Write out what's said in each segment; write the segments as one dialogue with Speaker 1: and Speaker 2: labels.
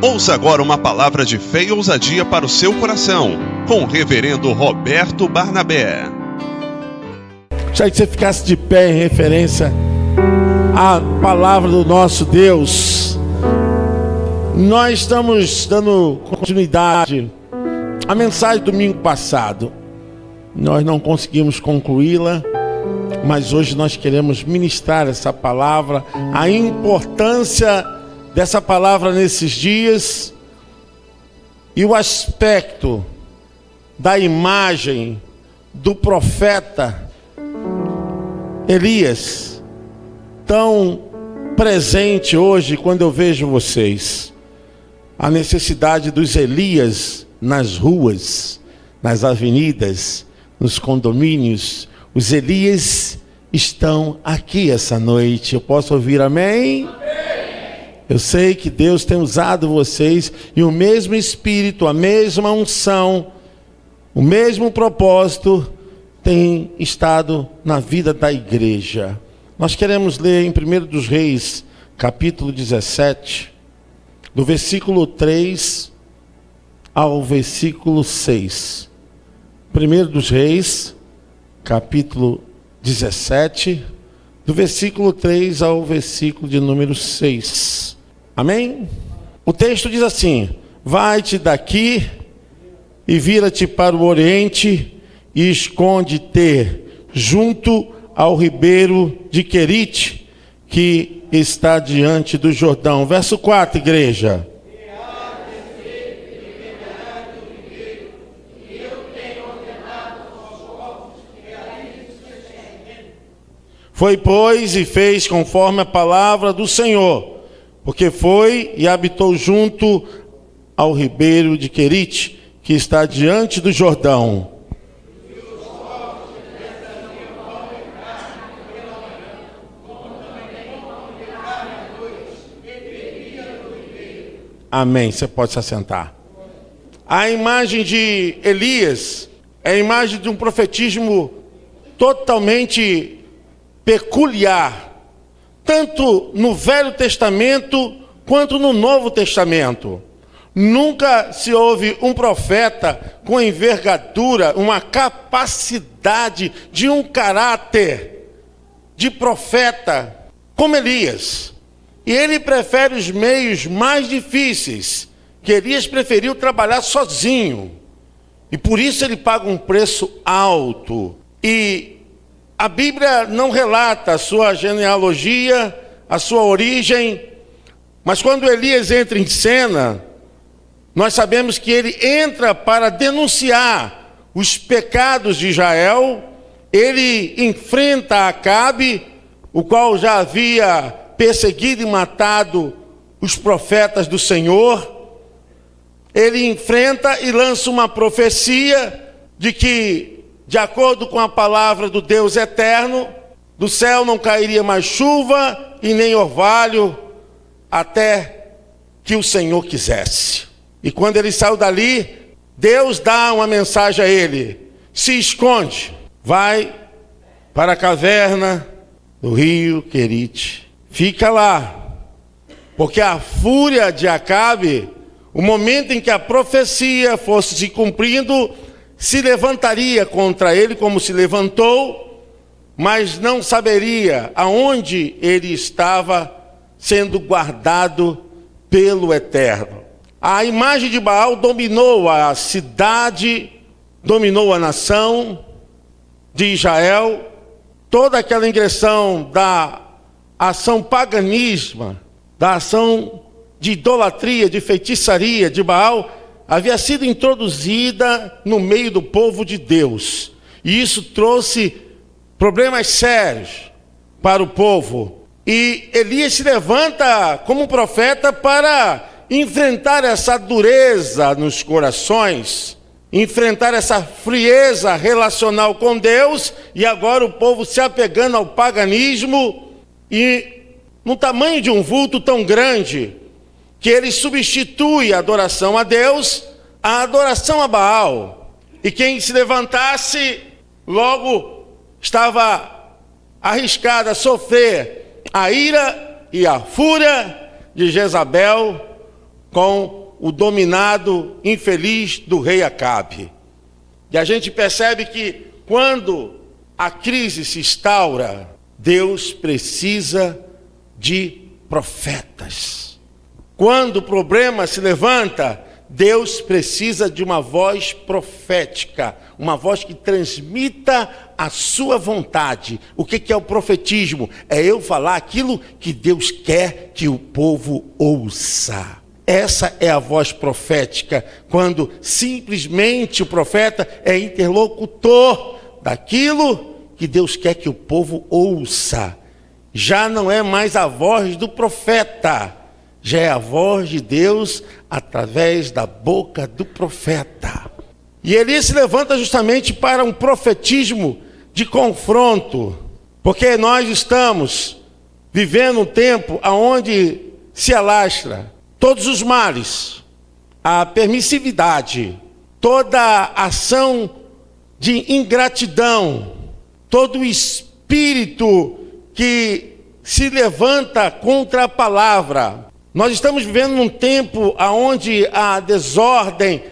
Speaker 1: Ouça agora uma palavra de fé e ousadia para o seu coração, com o reverendo Roberto Barnabé.
Speaker 2: Gostaria que você ficasse de pé em referência à palavra do nosso Deus. Nós estamos dando continuidade à mensagem do domingo passado. Nós não conseguimos concluí-la, mas hoje nós queremos ministrar essa palavra, a importância dessa palavra nesses dias e o aspecto da imagem do profeta Elias, tão presente hoje quando eu vejo vocês. A necessidade dos Elias nas ruas, nas avenidas, nos condomínios. Os Elias estão aqui essa noite. Eu posso ouvir amém? Eu sei que Deus tem usado vocês e o mesmo Espírito, a mesma unção, o mesmo propósito tem estado na vida da igreja. Nós queremos ler em 1 dos Reis, capítulo 17, do versículo 3 ao versículo 6. 1 dos Reis, capítulo 17, do versículo 3 ao versículo de número 6. Amém? O texto diz assim: vai-te daqui e vira-te para o oriente e esconde-te junto ao ribeiro de Querite, que está diante do Jordão. Verso 4, igreja. Foi, pois, e fez conforme a palavra do Senhor, porque foi e habitou junto ao ribeiro de Querite, que está diante do Jordão. Amém, você pode se assentar. A imagem de Elias é a imagem de um profetismo totalmente peculiar, tanto no Velho Testamento quanto no Novo Testamento. Nunca se houve um profeta com envergadura, uma capacidade de um caráter de profeta como Elias. E ele prefere os meios mais difíceis, que Elias preferiu trabalhar sozinho. E por isso ele paga um preço alto. E a Bíblia não relata a sua genealogia, a sua origem, mas quando Elias entra em cena, nós sabemos que ele entra para denunciar os pecados de Israel. Ele enfrenta Acabe, o qual já havia perseguido e matado os profetas do Senhor. Ele enfrenta e lança uma profecia de que, de acordo com a palavra do Deus eterno, do céu não cairia mais chuva e nem orvalho até que o Senhor quisesse. E quando ele saiu dali, Deus dá uma mensagem a ele: se esconde, vai para a caverna do rio Querite, fica lá, porque a fúria de Acabe, o momento em que a profecia fosse se cumprindo, se levantaria contra ele como se levantou, mas não saberia aonde ele estava sendo guardado pelo Eterno. A imagem de Baal dominou a cidade, dominou a nação de Israel. Toda aquela ingressão da ação paganisma, da ação de idolatria, de feitiçaria de Baal, havia sido introduzida no meio do povo de Deus. E isso trouxe problemas sérios para o povo. E Elias se levanta como profeta para enfrentar essa dureza nos corações, enfrentar essa frieza relacional com Deus, e agora o povo se apegando ao paganismo, e no tamanho de um vulto tão grande, que ele substitui a adoração a Deus, a adoração a Baal. E quem se levantasse, logo estava arriscado a sofrer a ira e a fúria de Jezabel, com o dominado infeliz do rei Acabe. E a gente percebe que quando a crise se instaura, Deus precisa de profetas. Quando o problema se levanta, Deus precisa de uma voz profética, uma voz que transmita a sua vontade. O que é o profetismo? É eu falar aquilo que Deus quer que o povo ouça. Essa é a voz profética, quando simplesmente o profeta é interlocutor daquilo que Deus quer que o povo ouça. Já não é mais a voz do profeta, já é a voz de Deus através da boca do profeta. E Elias se levanta justamente para um profetismo de confronto, porque nós estamos vivendo um tempo onde se alastra todos os males, a permissividade, toda ação de ingratidão, todo o espírito que se levanta contra a palavra. Nós estamos vivendo num tempo onde a desordem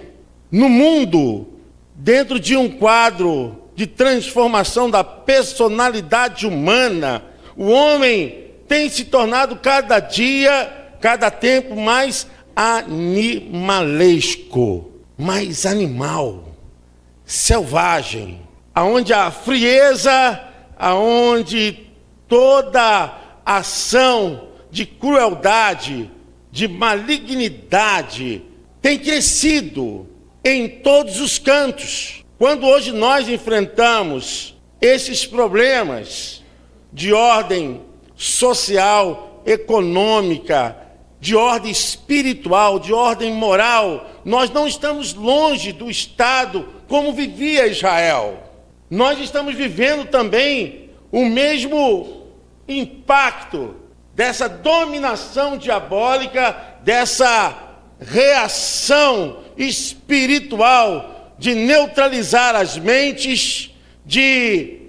Speaker 2: no mundo, dentro de um quadro de transformação da personalidade humana, o homem tem se tornado cada dia, cada tempo mais animalesco, mais animal, selvagem, aonde a frieza, aonde toda ação de crueldade, de malignidade tem crescido em todos os cantos. Quando hoje nós enfrentamos esses problemas de ordem social, econômica, de ordem espiritual, de ordem moral, nós não estamos longe do estado como vivia Israel. Nós estamos vivendo também o mesmo impacto dessa dominação diabólica, dessa reação espiritual de neutralizar as mentes, de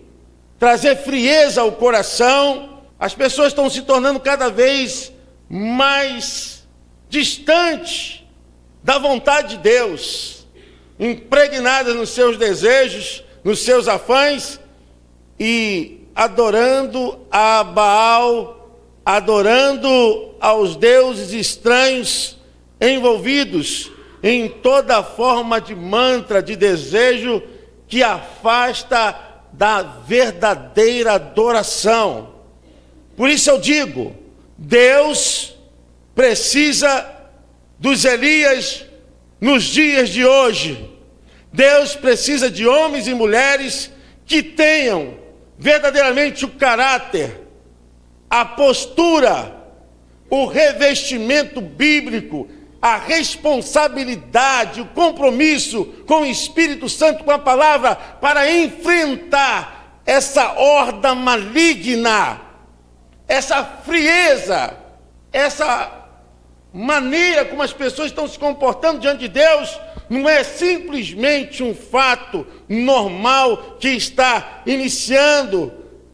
Speaker 2: trazer frieza ao coração. As pessoas estão se tornando cada vez mais distantes da vontade de Deus, impregnadas nos seus desejos, nos seus afãs e adorando a Baal, adorando aos deuses estranhos, envolvidos em toda forma de mantra, de desejo que afasta da verdadeira adoração. Por isso eu digo, Deus precisa dos Elias nos dias de hoje. Deus precisa de homens e mulheres que tenham verdadeiramente o caráter, a postura, o revestimento bíblico, a responsabilidade, o compromisso com o Espírito Santo, com a palavra, para enfrentar essa horda maligna, essa frieza, essa maneira como as pessoas estão se comportando diante de Deus. Não é simplesmente um fato normal que está iniciando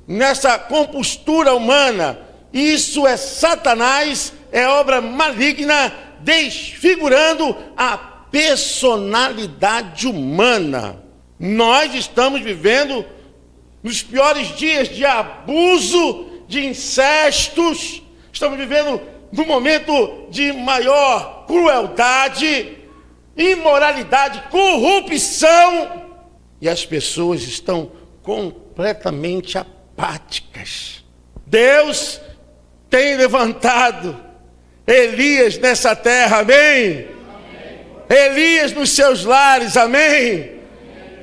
Speaker 2: nessa compostura humana. Isso é Satanás, é obra maligna, desfigurando a personalidade humana. Nós estamos vivendo nos piores dias de abuso, de incestos, estamos vivendo no momento de maior crueldade, imoralidade, corrupção, e as pessoas estão completamente apáticas. Deus tem levantado Elias nessa terra, amém? Elias nos seus lares, amém?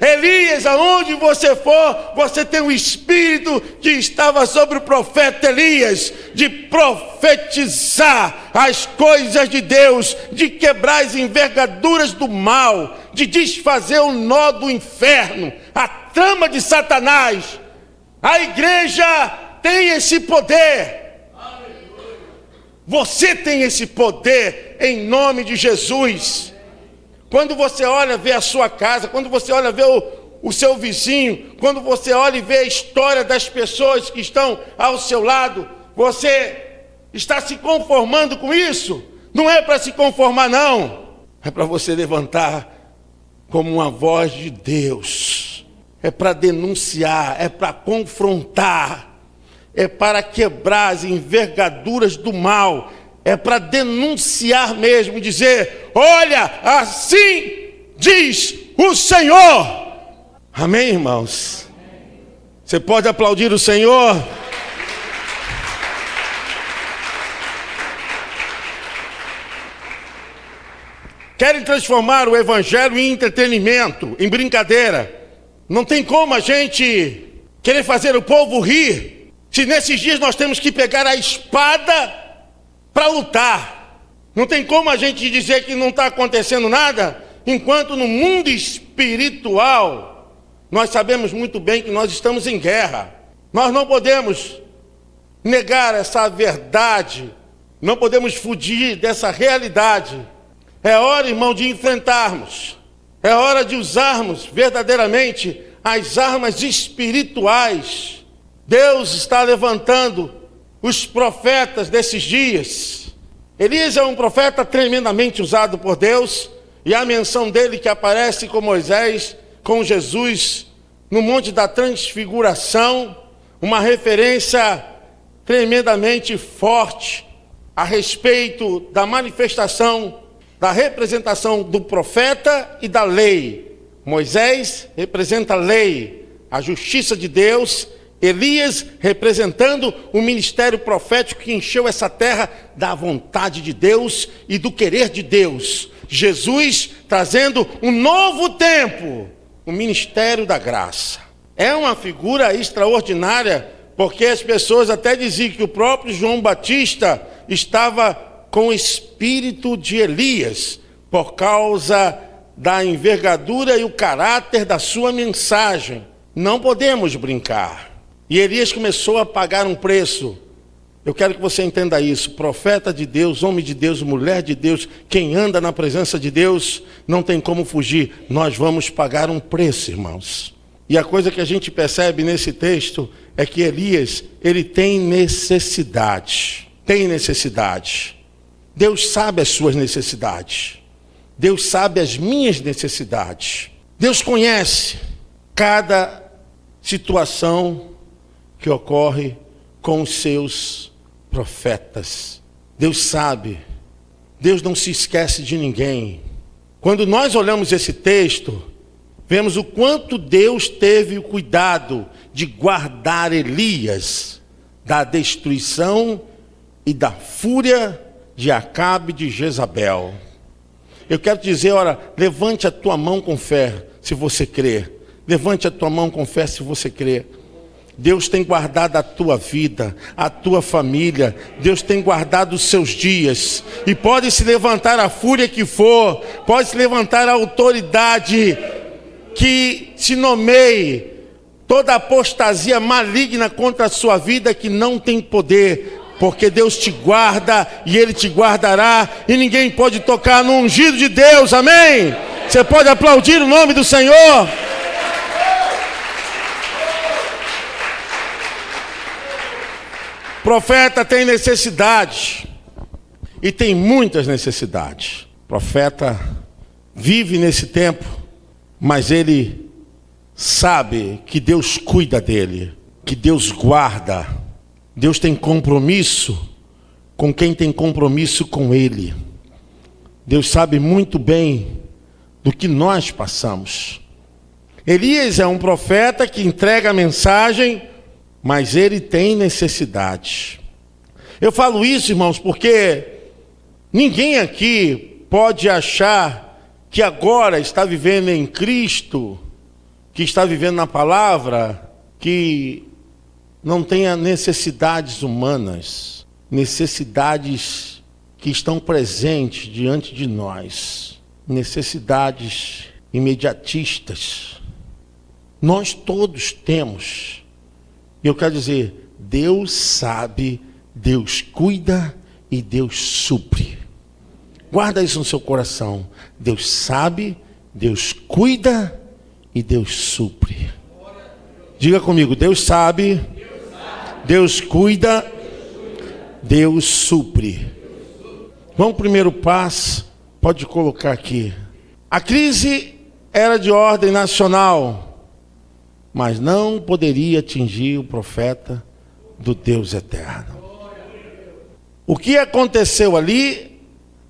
Speaker 2: Elias, aonde você for, você tem o Espírito que estava sobre o profeta Elias, de profetizar as coisas de Deus, de quebrar as envergaduras do mal, de desfazer o nó do inferno, a trama de Satanás. A igreja tem esse poder. Você tem esse poder em nome de Jesus. Quando você olha, vê a sua casa, quando você olha, vê o seu vizinho, quando você olha e vê a história das pessoas que estão ao seu lado, você está se conformando com isso? Não é para se conformar, não. É para você levantar como uma voz de Deus. É para denunciar, é para confrontar, é para quebrar as envergaduras do mal, é para denunciar mesmo, dizer: olha, assim diz o Senhor. Amém, irmãos? Você pode aplaudir o Senhor? Querem transformar o evangelho em entretenimento, em brincadeira. Não tem como a gente querer fazer o povo rir, se nesses dias nós temos que pegar a espada para lutar. Não tem como a gente dizer que não está acontecendo nada, enquanto no mundo espiritual nós sabemos muito bem que nós estamos em guerra. Nós não podemos negar essa verdade, não podemos fugir dessa realidade. É hora, irmão, de enfrentarmos. É hora de usarmos verdadeiramente as armas espirituais. Deus está levantando os profetas desses dias. Elias é um profeta tremendamente usado por Deus, e a menção dele que aparece com Moisés, com Jesus, no Monte da Transfiguração, uma referência tremendamente forte a respeito da manifestação, da representação do profeta e da lei. Moisés representa a lei, a justiça de Deus. Elias representando o ministério profético que encheu essa terra da vontade de Deus e do querer de Deus. Jesus trazendo um novo tempo, o ministério da graça. É uma figura extraordinária, porque as pessoas até diziam que o próprio João Batista estava com o espírito de Elias, por causa da envergadura e o caráter da sua mensagem. Não podemos brincar. E Elias começou a pagar um preço. Eu quero que você entenda isso. Profeta de Deus, homem de Deus, mulher de Deus, quem anda na presença de Deus, não tem como fugir. Nós vamos pagar um preço, irmãos. E a coisa que a gente percebe nesse texto é que Elias, ele tem necessidade. Tem necessidade. Deus sabe as suas necessidades. Deus sabe as minhas necessidades. Deus conhece cada situação que ocorre com os seus profetas. Deus sabe. Deus não se esquece de ninguém. Quando nós olhamos esse texto, vemos o quanto Deus teve o cuidado de guardar Elias da destruição e da fúria de Acabe e de Jezabel. Eu quero te dizer, ora, levante a tua mão com fé, se você crê. Levante a tua mão com fé, se você crê. Deus tem guardado a tua vida, a tua família. Deus tem guardado os seus dias. E pode se levantar a fúria que for, pode se levantar a autoridade que se nomeie, toda apostasia maligna contra a sua vida que não tem poder, porque Deus te guarda e Ele te guardará, e ninguém pode tocar no ungido de Deus, amém? Você pode aplaudir o nome do Senhor? Profeta tem necessidade, e tem muitas necessidades. Profeta vive nesse tempo, mas ele sabe que Deus cuida dele, que Deus guarda. Deus tem compromisso com quem tem compromisso com Ele. Deus sabe muito bem do que nós passamos. Elias é um profeta que entrega a mensagem, mas ele tem necessidade. Eu falo isso, irmãos, porque ninguém aqui pode achar que agora está vivendo em Cristo, que está vivendo na palavra, que não tenha necessidades humanas, necessidades que estão presentes diante de nós, necessidades imediatistas. Nós todos temos. E eu quero dizer, Deus sabe, Deus cuida e Deus supre. Guarda isso no seu coração. Deus sabe, Deus cuida e Deus supre. Diga comigo, Deus sabe, Deus cuida, Deus supre. Vamos primeiro passo, pode colocar aqui. A crise era de ordem nacional, mas não poderia atingir o profeta do Deus eterno. O que aconteceu ali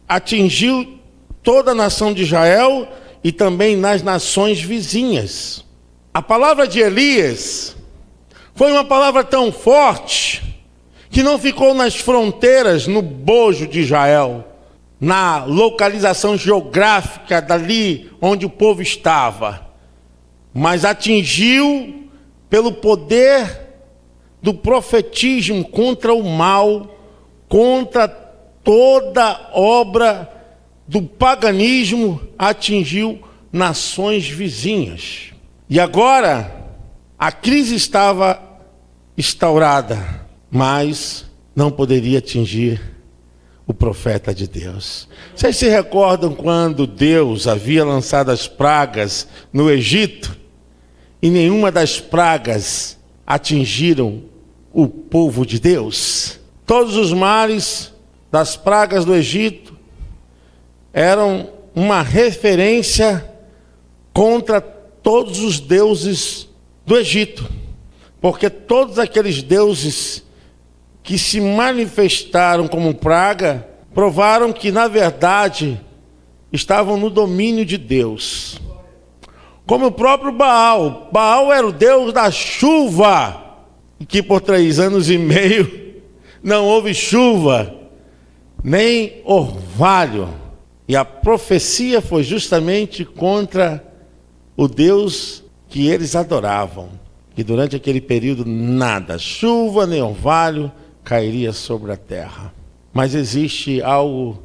Speaker 2: atingiu toda a nação de Israel e também nas nações vizinhas. A palavra de Elias foi uma palavra tão forte que não ficou nas fronteiras, no bojo de Israel, na localização geográfica dali onde o povo estava, mas atingiu pelo poder do profetismo contra o mal, contra toda obra do paganismo, atingiu nações vizinhas. E agora a crise estava instaurada, mas não poderia atingir o profeta de Deus. Vocês se recordam quando Deus havia lançado as pragas no Egito e nenhuma das pragas atingiram o povo de Deus? Todos os males das pragas do Egito eram uma referência contra todos os deuses do Egito, porque todos aqueles deuses que se manifestaram como praga provaram que na verdade estavam no domínio de Deus. Como o próprio Baal. Baal era o deus da chuva, e que por 3 anos e meio não houve chuva, nem orvalho. E a profecia foi justamente contra o Deus que eles adoravam. Que durante aquele período nada, chuva nem orvalho, cairia sobre a terra. Mas existe algo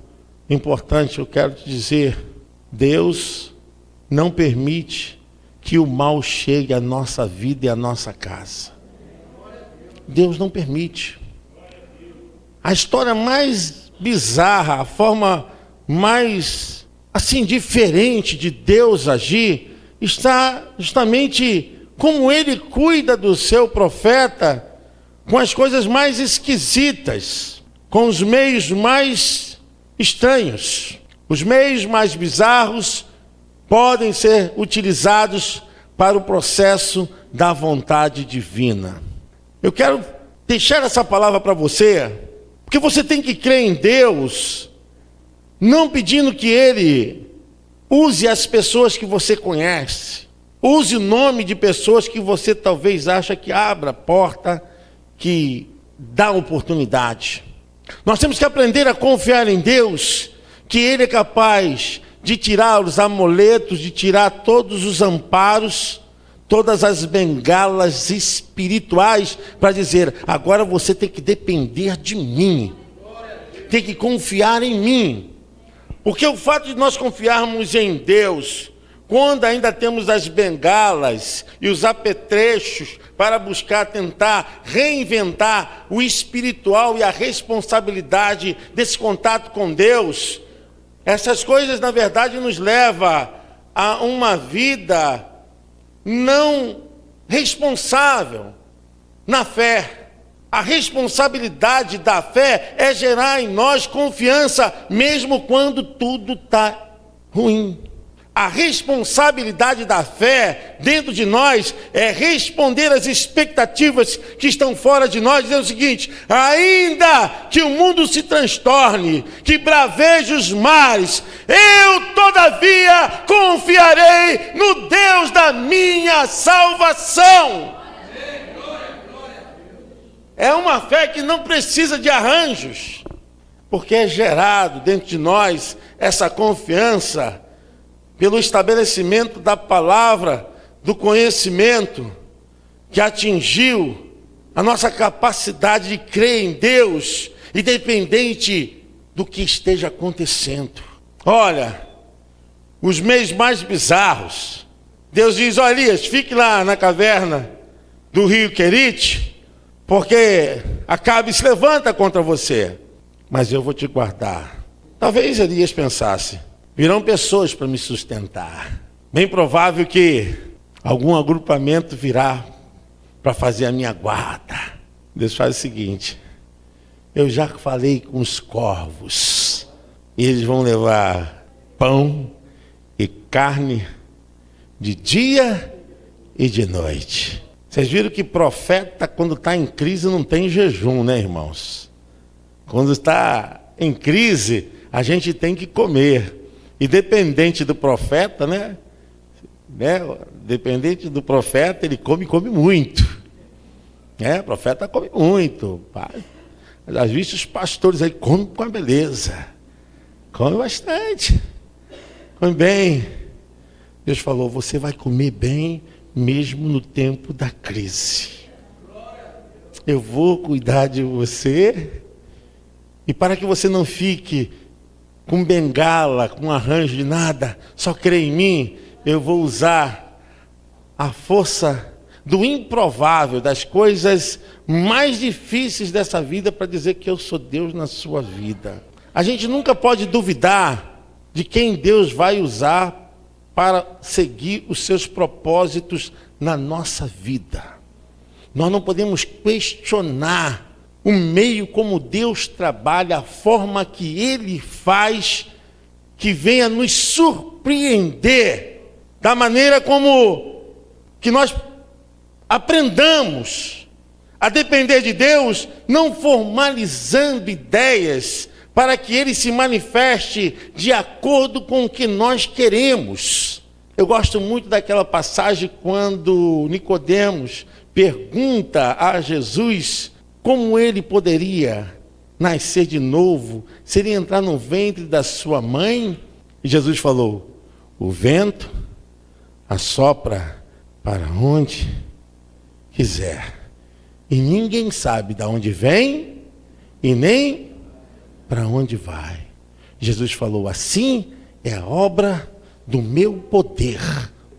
Speaker 2: importante, eu quero te dizer. Deus não permite que o mal chegue à nossa vida e à nossa casa. Deus não permite. A história mais bizarra, a forma mais assim diferente de Deus agir, está justamente como Ele cuida do seu profeta, com as coisas mais esquisitas, com os meios mais estranhos. Os meios mais bizarros podem ser utilizados para o processo da vontade divina. Eu quero deixar essa palavra para você, porque você tem que crer em Deus, não pedindo que Ele use as pessoas que você conhece, use o nome de pessoas que você talvez acha que abra a porta, que dá oportunidade. Nós temos que aprender a confiar em Deus, que Ele é capaz de tirar os amuletos, de tirar todos os amparos, todas as bengalas espirituais, para dizer, agora você tem que depender de mim, tem que confiar em mim. Porque o fato de nós confiarmos em Deus, quando ainda temos as bengalas e os apetrechos para buscar, tentar reinventar o espiritual e a responsabilidade desse contato com Deus, essas coisas na verdade nos levam a uma vida não responsável na fé. A responsabilidade da fé é gerar em nós confiança, mesmo quando tudo está ruim. A responsabilidade da fé dentro de nós é responder às expectativas que estão fora de nós, dizendo o seguinte: ainda que o mundo se transtorne, que braveje os mares, eu todavia confiarei no Deus da minha salvação. É uma fé que não precisa de arranjos, porque é gerado dentro de nós essa confiança pelo estabelecimento da palavra, do conhecimento, que atingiu a nossa capacidade de crer em Deus, independente do que esteja acontecendo. Olha, os meios mais bizarros, Deus diz: ó Elias, fique lá na caverna do rio Querite, porque Acabe se levanta contra você, mas eu vou te guardar. Talvez Elias pensasse: virão pessoas para me sustentar. Bem provável que algum agrupamento virá para fazer a minha guarda. Deus faz o seguinte: eu já falei com os corvos, E eles vão levar pão e carne de dia e de noite. Vocês viram que profeta, quando está em crise, não tem jejum, né, irmãos? Quando está em crise, a gente tem que comer. E dependente do profeta, né? Dependente do profeta, ele come muito. O profeta come muito. Às vezes os pastores aí comem com a beleza. Come bastante. Come bem. Deus falou, você vai comer bem mesmo no tempo da crise. Eu vou cuidar de você. E para que você não fique com bengala, com arranjo de nada, só crê em mim, eu vou usar a força do improvável, das coisas mais difíceis dessa vida para dizer que eu sou Deus na sua vida. A gente nunca pode duvidar de quem Deus vai usar para seguir os seus propósitos na nossa vida. Nós não podemos questionar o meio como Deus trabalha, a forma que Ele faz, que venha nos surpreender, da maneira como que nós aprendamos a depender de Deus, não formalizando ideias, para que Ele se manifeste de acordo com o que nós queremos. Eu gosto muito daquela passagem quando Nicodemos pergunta a Jesus como ele poderia nascer de novo, se ele entrar no ventre da sua mãe. E Jesus falou, o vento assopra para onde quiser, e ninguém sabe de onde vem e nem para onde vai. Jesus falou, assim é a obra do meu poder,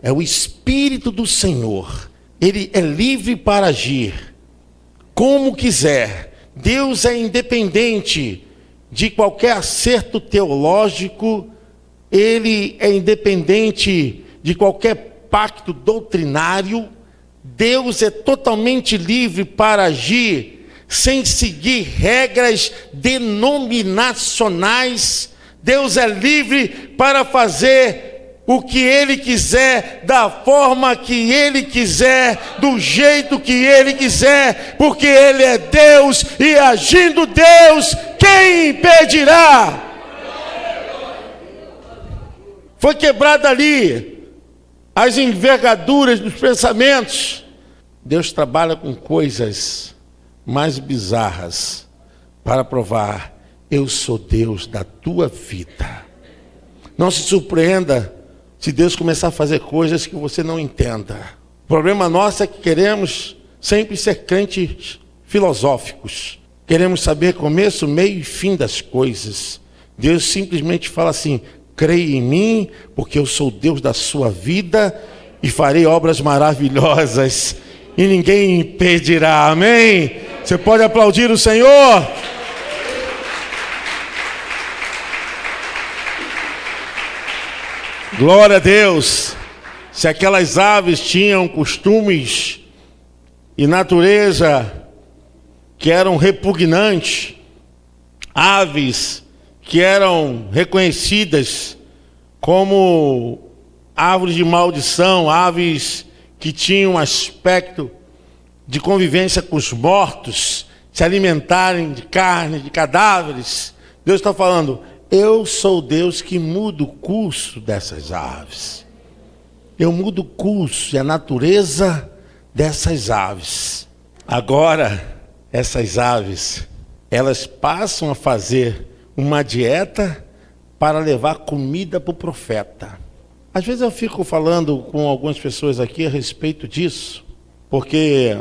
Speaker 2: é o Espírito do Senhor, Ele é livre para agir como quiser. Deus é independente de qualquer acerto teológico, Ele é independente de qualquer pacto doutrinário. Deus é totalmente livre para agir sem seguir regras denominacionais. Deus é livre para fazer o que Ele quiser, da forma que Ele quiser, do jeito que Ele quiser, porque Ele é Deus, e agindo Deus, quem impedirá? Foi quebrada ali as envergaduras dos pensamentos. Deus trabalha com coisas mais bizarras para provar, eu sou Deus da tua vida. Não se surpreenda se Deus começar a fazer coisas que você não entenda. O problema nosso é que queremos sempre ser crentes filosóficos. Queremos saber começo, meio e fim das coisas. Deus simplesmente fala assim, creia em mim, porque eu sou Deus da sua vida e farei obras maravilhosas e ninguém impedirá. Amém? Você pode aplaudir o Senhor? Glória a Deus. Se aquelas aves tinham costumes e natureza que eram repugnantes, aves que eram reconhecidas como árvores de maldição, aves que tinham aspecto de convivência com os mortos, se alimentarem de carne, de cadáveres, Deus está falando, eu sou Deus que muda o curso dessas aves. Eu mudo o curso e a natureza dessas aves. Agora, essas aves, elas passam a fazer uma dieta para levar comida para o profeta. Às vezes eu fico falando com algumas pessoas aqui a respeito disso, porque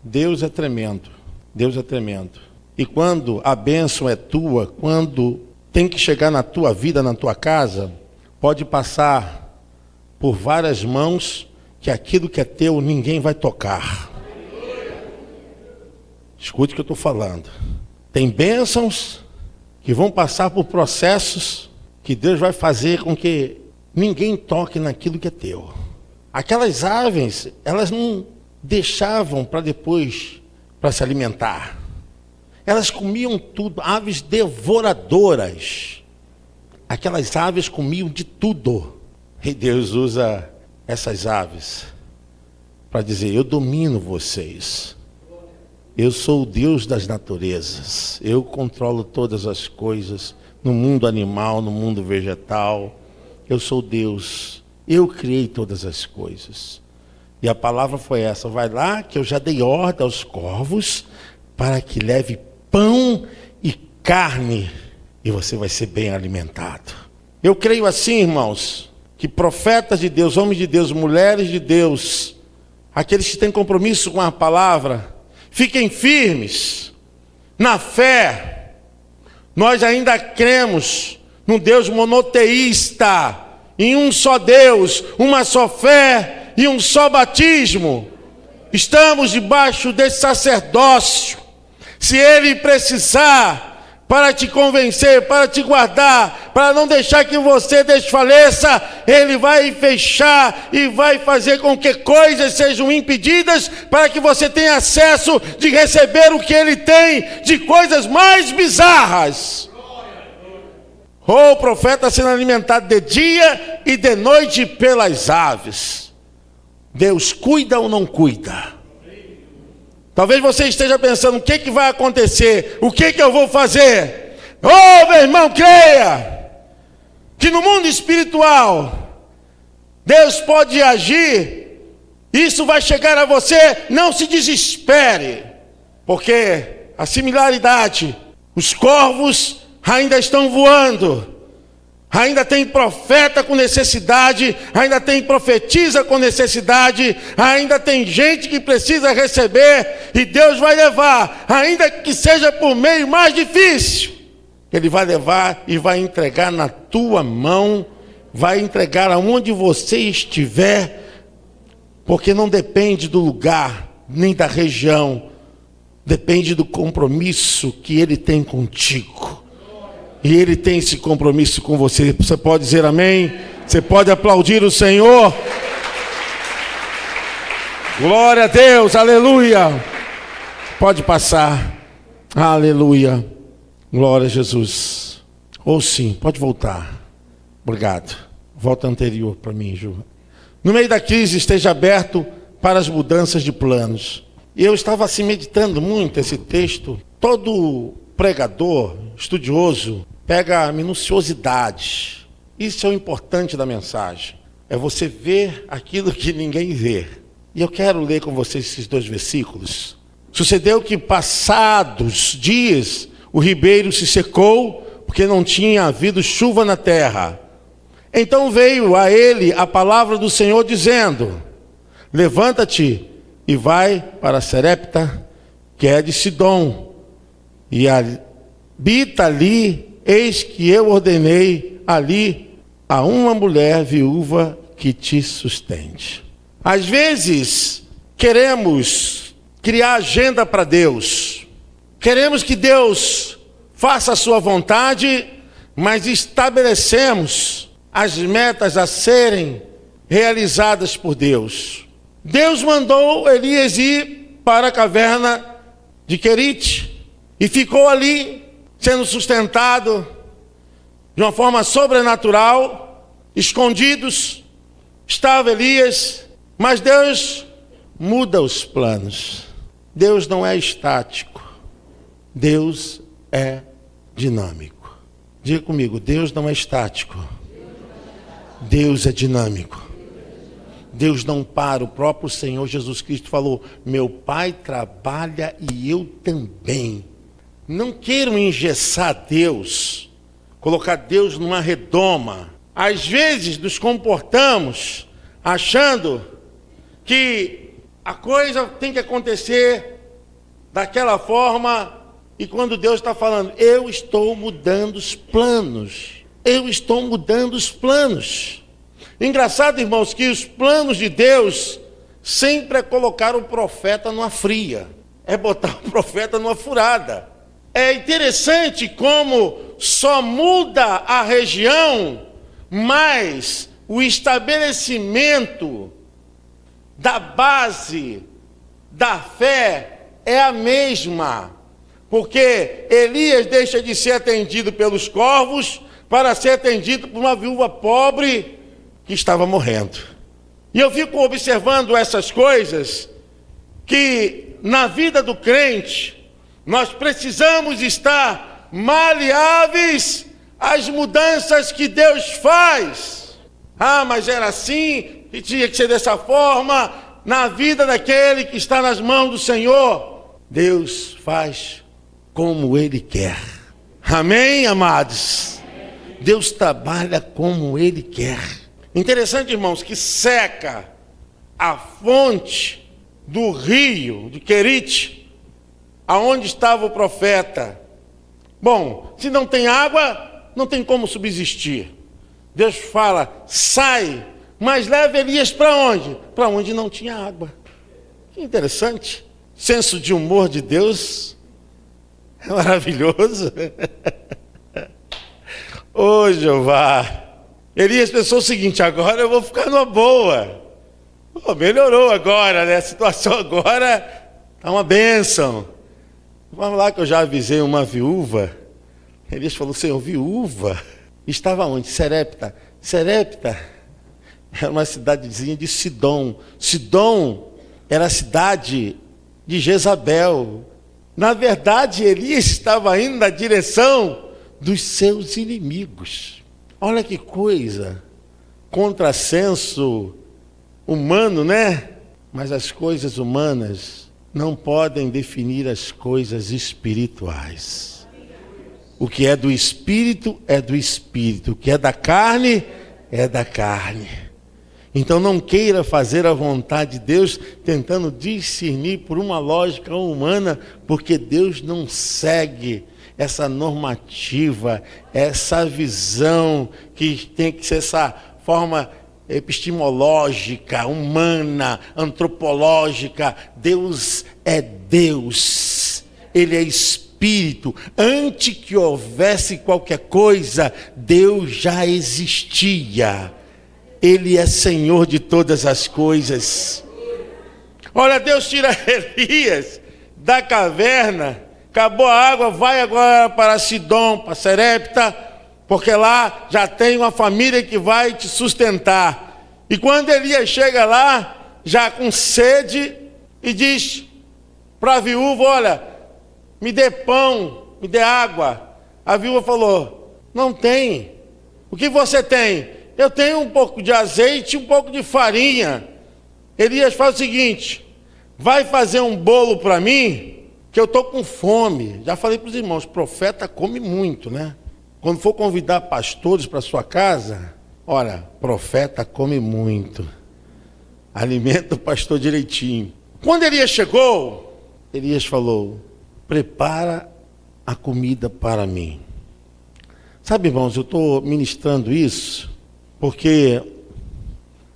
Speaker 2: Deus é tremendo. Deus é tremendo. E quando a bênção é tua, quando tem que chegar na tua vida, na tua casa, pode passar por várias mãos, que aquilo que é teu ninguém vai tocar. Escute o que eu estou falando. Tem bênçãos que vão passar por processos que Deus vai fazer com que ninguém toque naquilo que é teu. Aquelas aves, elas não deixavam para depois, para se alimentar. Elas comiam tudo, aves devoradoras. Aquelas aves comiam de tudo. E Deus usa essas aves para dizer: eu domino vocês. Eu sou o Deus das naturezas. Eu controlo todas as coisas, no mundo animal, no mundo vegetal. Eu sou Deus. Eu criei todas as coisas. E a palavra foi essa: vai lá que eu já dei ordem aos corvos para que leve pão e carne, e você vai ser bem alimentado. Eu creio assim, irmãos, que profetas de Deus, homens de Deus, mulheres de Deus, aqueles que têm compromisso com a palavra, fiquem firmes na fé. Nós ainda cremos num Deus monoteísta, em um só Deus, uma só fé e um só batismo. Estamos debaixo desse sacerdócio. Se ele precisar para te convencer, para te guardar, para não deixar que você desfaleça, ele vai fechar e vai fazer com que coisas sejam impedidas, para que você tenha acesso de receber o que ele tem de coisas mais bizarras. O profeta sendo alimentado de dia e de noite pelas aves. Deus cuida ou não cuida? Talvez você esteja pensando: o que vai acontecer? O que eu vou fazer? Oh, meu irmão, creia que no mundo espiritual Deus pode agir. Isso vai chegar a você. Não se desespere, porque a similaridade, os corvos ainda estão voando. Ainda tem profeta com necessidade, ainda tem profetisa com necessidade, ainda tem gente que precisa receber, e Deus vai levar, ainda que seja por meio mais difícil. Ele vai levar e vai entregar na tua mão, vai entregar aonde você estiver, porque não depende do lugar, nem da região, depende do compromisso que ele tem contigo. E ele tem esse compromisso com você. Você pode dizer amém? Você pode aplaudir o Senhor? Glória a Deus, aleluia. Pode passar. Aleluia. Glória a Jesus. Ou sim, pode voltar. Obrigado. Volta anterior para mim, Ju. No meio da crise, esteja aberto para as mudanças de planos. E eu estava assim meditando muito esse texto. Todo pregador, estudioso, pega a minuciosidade. Isso é o importante da mensagem. É você ver aquilo que ninguém vê. E eu quero ler com vocês esses 2 versículos. Sucedeu que, passados dias, o ribeiro se secou, porque não tinha havido chuva na terra. Então veio a ele a palavra do Senhor, dizendo: levanta-te e vai para Sarepta, que é de Sidom, e habita ali. Eis que eu ordenei ali a uma mulher viúva que te sustente. Às vezes, queremos criar agenda para Deus. Queremos que Deus faça a sua vontade, mas estabelecemos as metas a serem realizadas por Deus. Deus mandou Elias ir para a caverna de Querite e ficou ali, sendo sustentado de uma forma sobrenatural, escondidos, estava Elias, mas Deus muda os planos. Deus não é estático, Deus é dinâmico. Diga comigo: Deus não é estático, Deus é dinâmico. Deus não para. O próprio Senhor Jesus Cristo falou: meu Pai trabalha e eu também. Não queiram engessar Deus, colocar Deus numa redoma. Às vezes nos comportamos achando que a coisa tem que acontecer daquela forma, e quando Deus está falando: eu estou mudando os planos, eu estou mudando os planos. Engraçado, irmãos, que os planos de Deus sempre é colocar o profeta numa fria, é botar o profeta numa furada. É interessante como só muda a região, mas o estabelecimento da base da fé é a mesma. Porque Elias deixa de ser atendido pelos corvos, para ser atendido por uma viúva pobre que estava morrendo. E eu fico observando essas coisas, que na vida do crente, nós precisamos estar maleáveis às mudanças que Deus faz. Ah, mas era assim, e tinha que ser dessa forma. Na vida daquele que está nas mãos do Senhor, Deus faz como Ele quer. Amém, amados? Deus trabalha como Ele quer. Interessante, irmãos, que seca a fonte do rio de Querite, aonde estava o profeta. Bom, se não tem água, não tem como subsistir. Deus fala, sai, mas leva Elias para onde? Para onde não tinha água. Que interessante. Senso de humor de Deus é maravilhoso. Ô Jeová, Elias pensou o seguinte, agora eu vou ficar numa boa. Melhorou agora, né? A situação agora está uma bênção. Vamos lá que eu já avisei uma viúva. Elias falou, Senhor, viúva? Estava onde? Serepta. Serepta era uma cidadezinha de Sidom. Sidom era a cidade de Jezabel. Na verdade, Elias estava indo na direção dos seus inimigos. Olha que coisa, contrassenso humano, né? Mas as coisas humanas não podem definir as coisas espirituais. O que é do espírito é do espírito, o que é da carne é da carne. Então não queira fazer a vontade de Deus tentando discernir por uma lógica humana, porque Deus não segue essa normativa, essa visão que tem que ser essa forma epistemológica, humana, antropológica. Deus é Deus, Ele é Espírito. Antes que houvesse qualquer coisa, Deus já existia. Ele é Senhor de todas as coisas. Olha, Deus tira Elias da caverna, acabou a água, vai agora para Sidom, para Serepta, porque lá já tem uma família que vai te sustentar. E quando Elias chega lá, já com sede, e diz para a viúva, olha, me dê pão, me dê água. A viúva falou, não tem. O que você tem? Eu tenho um pouco de azeite e um pouco de farinha. Elias faz o seguinte, vai fazer um bolo para mim, que eu estou com fome. Já falei para os irmãos, profeta come muito, né? Quando for convidar pastores para sua casa, olha, profeta come muito. Alimenta o pastor direitinho. Quando Elias chegou, Elias falou, prepara a comida para mim. Sabe, irmãos, eu estou ministrando isso porque,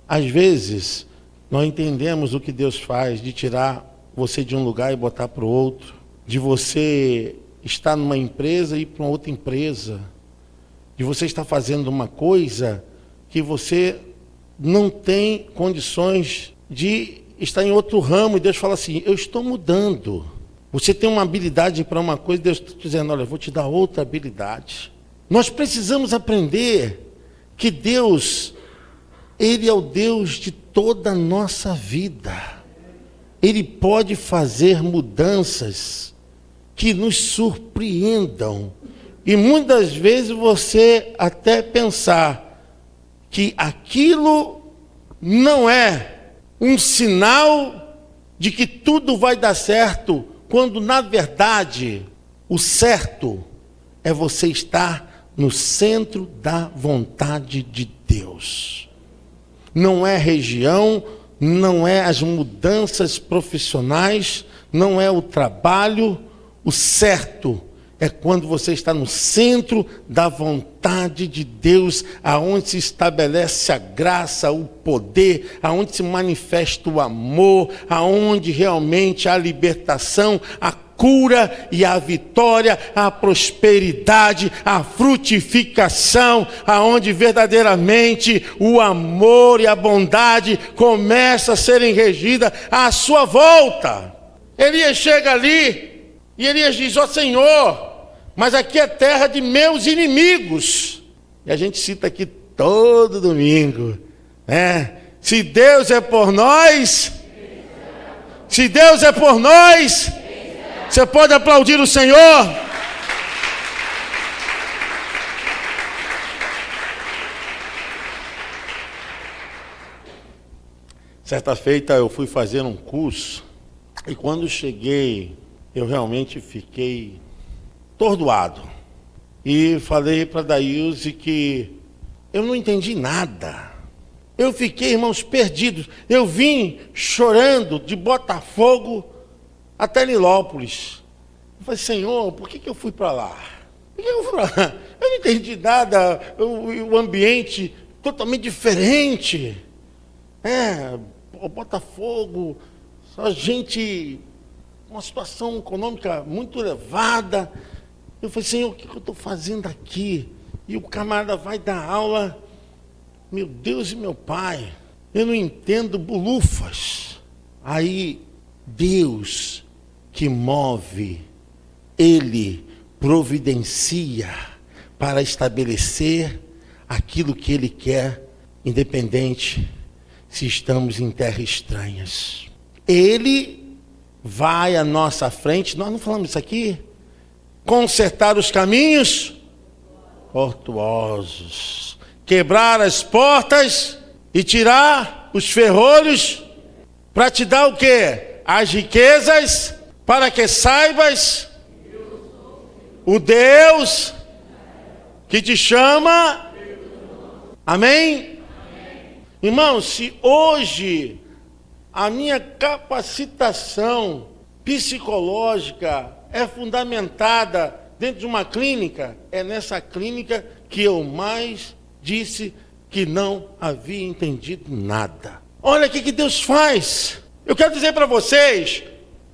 Speaker 2: às vezes, nós entendemos o que Deus faz, de tirar você de um lugar e botar para o outro, de você estar numa empresa e ir para uma outra empresa, de você estar fazendo uma coisa que você não tem condições de estar em outro ramo, e Deus fala assim, eu estou mudando. Você tem uma habilidade para uma coisa, Deus está dizendo, olha, eu vou te dar outra habilidade. Nós precisamos aprender que Deus, Ele é o Deus de toda a nossa vida. Ele pode fazer mudanças que nos surpreendam. E muitas vezes você até pensar que aquilo não é um sinal de que tudo vai dar certo, quando na verdade o certo é você estar no centro da vontade de Deus. Não é região, não é as mudanças profissionais, não é o trabalho. O certo é quando você está no centro da vontade de Deus, aonde se estabelece a graça, o poder, aonde se manifesta o amor, aonde realmente há a libertação, a cura e a vitória, a prosperidade, a frutificação, aonde verdadeiramente o amor e a bondade começam a serem regidas à sua volta. Elias chega ali e Elias diz, ó Senhor, mas aqui é terra de meus inimigos. E a gente cita aqui todo domingo, né? Se Deus é por nós, se Deus é por nós, você pode aplaudir o Senhor? Certa feita eu fui fazer um curso e quando cheguei eu realmente fiquei atordoado. E falei para Daílze que eu não entendi nada. Eu fiquei, irmãos, perdidos. Eu vim chorando de Botafogo até Nilópolis. Eu falei, Senhor, por que eu fui para lá? Por que eu fui para lá? Eu não entendi nada, o ambiente totalmente diferente. Botafogo, só gente, uma situação econômica muito elevada. Eu falei, Senhor, o que eu estou fazendo aqui? E o camarada vai dar aula, meu Deus e meu Pai, eu não entendo bulufas. Aí, Deus que move, Ele providencia para estabelecer aquilo que Ele quer, independente se estamos em terras estranhas. Ele vai à nossa frente, nós não falamos isso aqui? Consertar os caminhos tortuosos, quebrar as portas e tirar os ferrolhos, para te dar o quê? As riquezas, para que saibas o Deus que te chama. Amém? Irmãos, se hoje a minha capacitação psicológica é fundamentada dentro de uma clínica, é nessa clínica que eu mais disse que não havia entendido nada. Olha o que Deus faz. Eu quero dizer para vocês,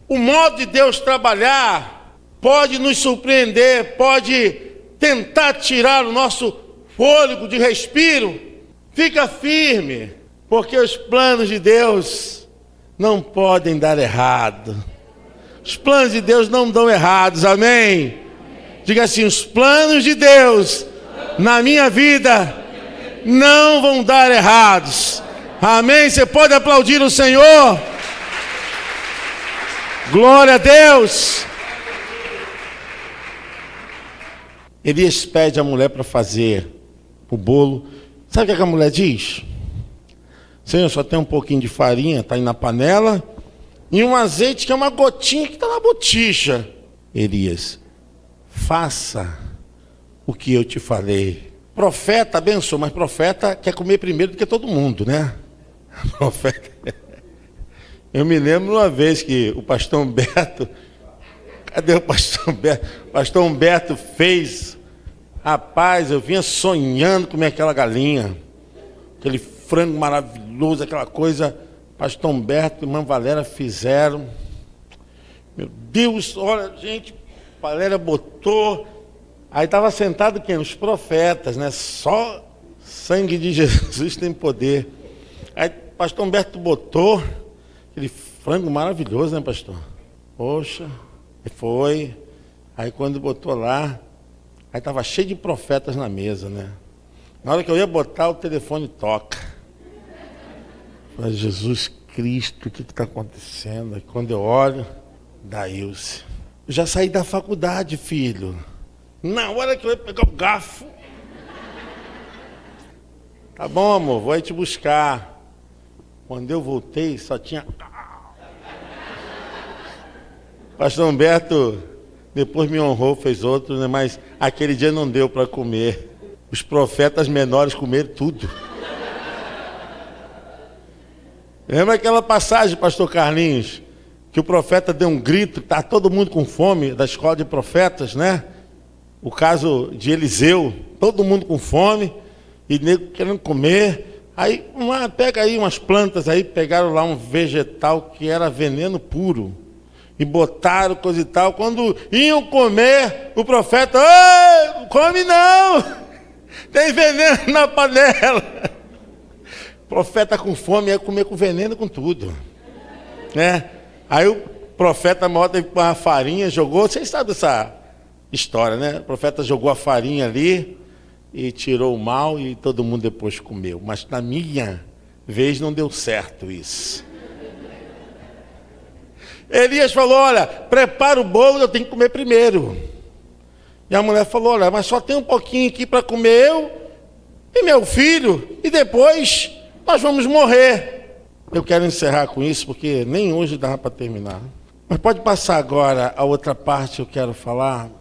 Speaker 2: o modo de Deus trabalhar pode nos surpreender, pode tentar tirar o nosso fôlego de respiro. Fica firme, porque os planos de Deus não podem dar errado. Os planos de Deus não dão errados, amém? Diga assim, os planos de Deus na minha vida não vão dar errados. Amém? Você pode aplaudir o Senhor? Glória a Deus. Elias pede a mulher para fazer o bolo. Sabe o que a mulher diz? Senhor, só tem um pouquinho de farinha, está aí na panela, e um azeite que é uma gotinha que está na botija. Elias, faça o que eu te falei. Profeta abençoa, mas profeta quer comer primeiro do que todo mundo, né? Profeta. Eu me lembro uma vez que o pastor Humberto, cadê o pastor Humberto? O pastor Humberto fez, rapaz, eu vinha sonhando comer aquela galinha, aquele frango maravilhoso, aquela coisa. Pastor Humberto e irmã Valéria fizeram. Meu Deus, olha, gente, Valéria botou. Aí estava sentado quem? Os profetas, né? Só sangue de Jesus tem poder. Aí pastor Humberto botou aquele frango maravilhoso, né, pastor? Poxa, foi. Aí quando botou lá, aí estava cheio de profetas na mesa, né? Na hora que eu ia botar, o telefone toca. Falei, Jesus Cristo, o que está acontecendo? Aí quando eu olho, Daílze, eu já saí da faculdade, filho. Na hora que eu ia pegar o garfo, tá bom, amor, vou aí te buscar. Quando eu voltei, só tinha... Pastor Humberto depois me honrou, fez outro, né? Mas aquele dia não deu para comer. Os profetas menores comeram tudo. Lembra aquela passagem, pastor Carlinhos, que o profeta deu um grito, tá todo mundo com fome, da escola de profetas, né? O caso de Eliseu, todo mundo com fome, e nego querendo comer. Aí, pega aí umas plantas aí, pegaram lá um vegetal que era veneno puro, e botaram coisa e tal. Quando iam comer, o profeta, não come não, tem veneno na panela. Profeta com fome ia comer com veneno, com tudo, né? Aí o profeta maior teve uma farinha, jogou, vocês sabem dessa história, né? O profeta jogou a farinha ali e tirou o mal e todo mundo depois comeu. Mas na minha vez não deu certo isso. Elias falou, olha, prepara o bolo, eu tenho que comer primeiro. E a mulher falou, olha, mas só tem um pouquinho aqui para comer eu e meu filho, e depois nós vamos morrer. Eu quero encerrar com isso, porque nem hoje dá para terminar. Mas pode passar agora a outra parte que eu quero falar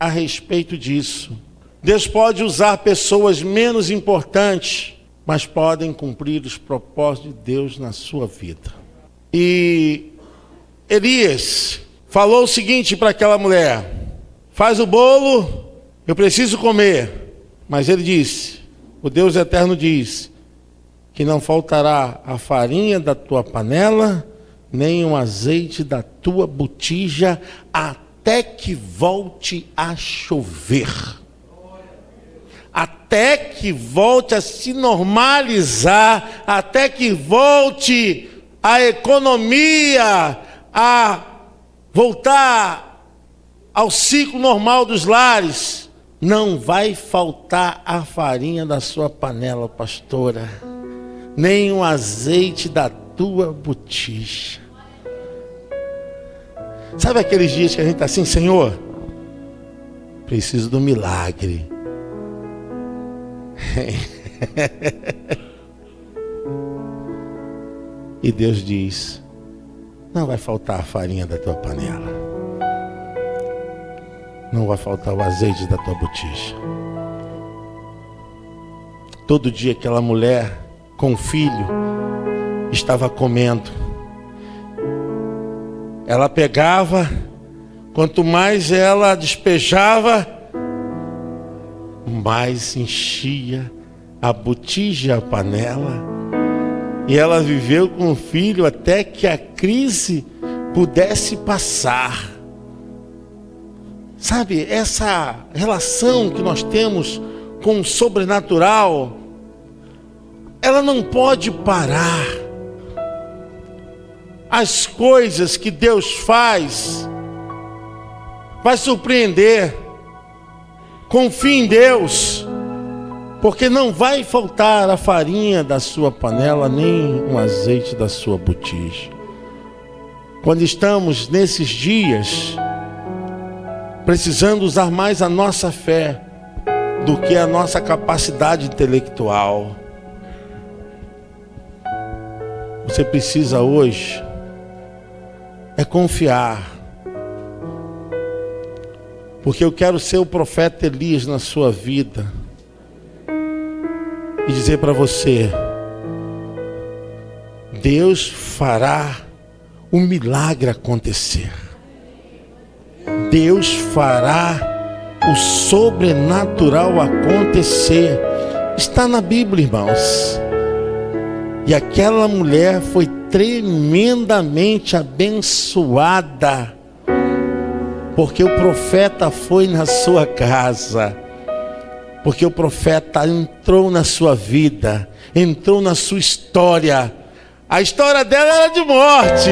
Speaker 2: a respeito disso. Deus pode usar pessoas menos importantes, mas podem cumprir os propósitos de Deus na sua vida. E Elias falou o seguinte para aquela mulher, faz o bolo, eu preciso comer. Mas ele disse, o Deus eterno diz, que não faltará a farinha da tua panela, nem o azeite da tua botija, até que volte a chover. Até que volte a se normalizar, até que volte a economia a voltar ao ciclo normal dos lares. Não vai faltar a farinha da sua panela, pastora, nem o azeite da tua botija. Sabe aqueles dias que a gente está assim, Senhor, preciso do milagre. E Deus diz, não vai faltar a farinha da tua panela, não vai faltar o azeite da tua botija. Todo dia aquela mulher com o filho estava comendo. Ela pegava, quanto mais ela despejava, mais enchia a botija, a panela. E ela viveu com o filho até que a crise pudesse passar. Sabe, essa relação que nós temos com o sobrenatural, ela não pode parar. As coisas que Deus faz vai surpreender. Confie em Deus, porque não vai faltar a farinha da sua panela, nem o azeite da sua botija. Quando estamos nesses dias, precisando usar mais a nossa fé do que a nossa capacidade intelectual. Você precisa hoje confiar, porque eu quero ser o profeta Elias na sua vida e dizer para você, Deus fará o milagre acontecer. Deus fará o sobrenatural acontecer. Está na Bíblia, irmãos. E aquela mulher foi tremendamente abençoada, porque o profeta foi na sua casa, porque o profeta entrou na sua vida, entrou na sua história. A história dela era de morte,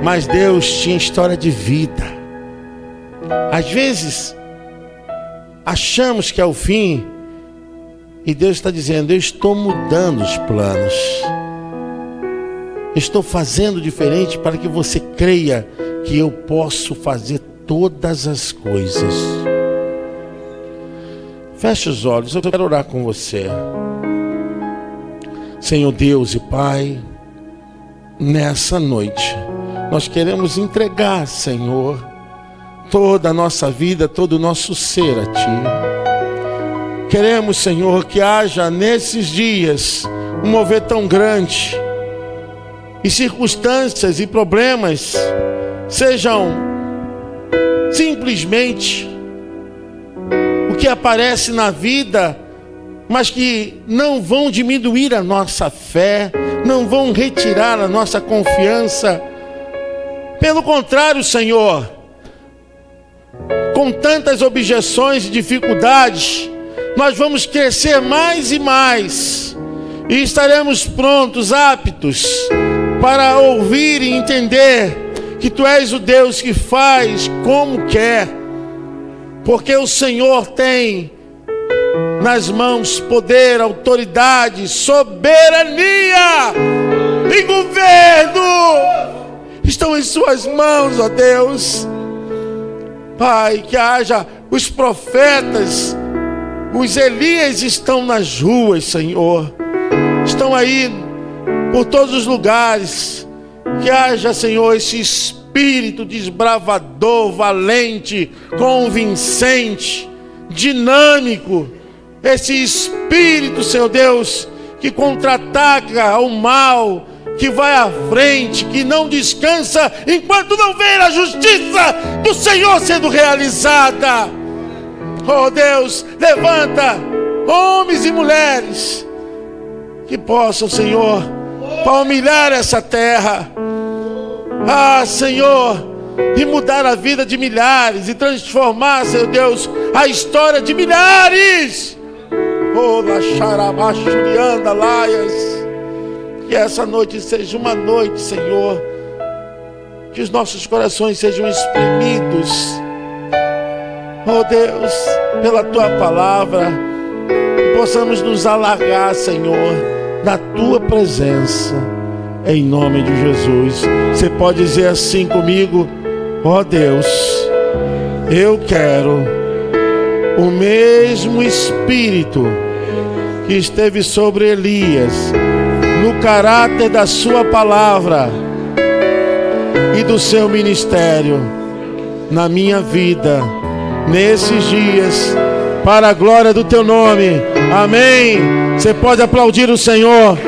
Speaker 2: mas Deus tinha história de vida. Às vezes achamos que é o fim, e Deus está dizendo, eu estou mudando os planos, estou fazendo diferente para que você creia que eu posso fazer todas as coisas. Feche os olhos, eu quero orar com você. Senhor Deus e Pai, nessa noite nós queremos entregar, Senhor, toda a nossa vida, todo o nosso ser a Ti. Queremos, Senhor, que haja nesses dias um mover tão grande, e circunstâncias e problemas sejam simplesmente o que aparece na vida, mas que não vão diminuir a nossa fé, não vão retirar a nossa confiança. Pelo contrário, Senhor, com tantas objeções e dificuldades, nós vamos crescer mais e mais, e estaremos prontos, aptos, para ouvir e entender que Tu és o Deus que faz como quer, porque o Senhor tem nas mãos poder, autoridade, soberania e governo. Estão em suas mãos, ó Deus. Pai, que haja os profetas, os Elias estão nas ruas, Senhor. Estão aí por todos os lugares. Que haja, Senhor, esse espírito desbravador, valente, convincente, dinâmico. Esse espírito, Senhor Deus, que contra-ataca o mal, que vai à frente, que não descansa enquanto não ver a justiça do Senhor sendo realizada. Oh Deus, levanta homens e mulheres que possam, Senhor, palmilhar essa terra. Ah, Senhor, e mudar a vida de milhares e transformar, Senhor Deus, a história de milhares. Oh, Lacharabaxurianda, Laias. Que essa noite seja uma noite, Senhor, que os nossos corações sejam espremidos, oh Deus, pela Tua palavra, e possamos nos alargar, Senhor, na Tua presença, em nome de Jesus. Você pode dizer assim comigo: ó Deus, eu quero o mesmo Espírito que esteve sobre Elias, no caráter da sua palavra e do seu ministério, na minha vida, nesses dias, para a glória do Teu nome. Amém. Você pode aplaudir o Senhor.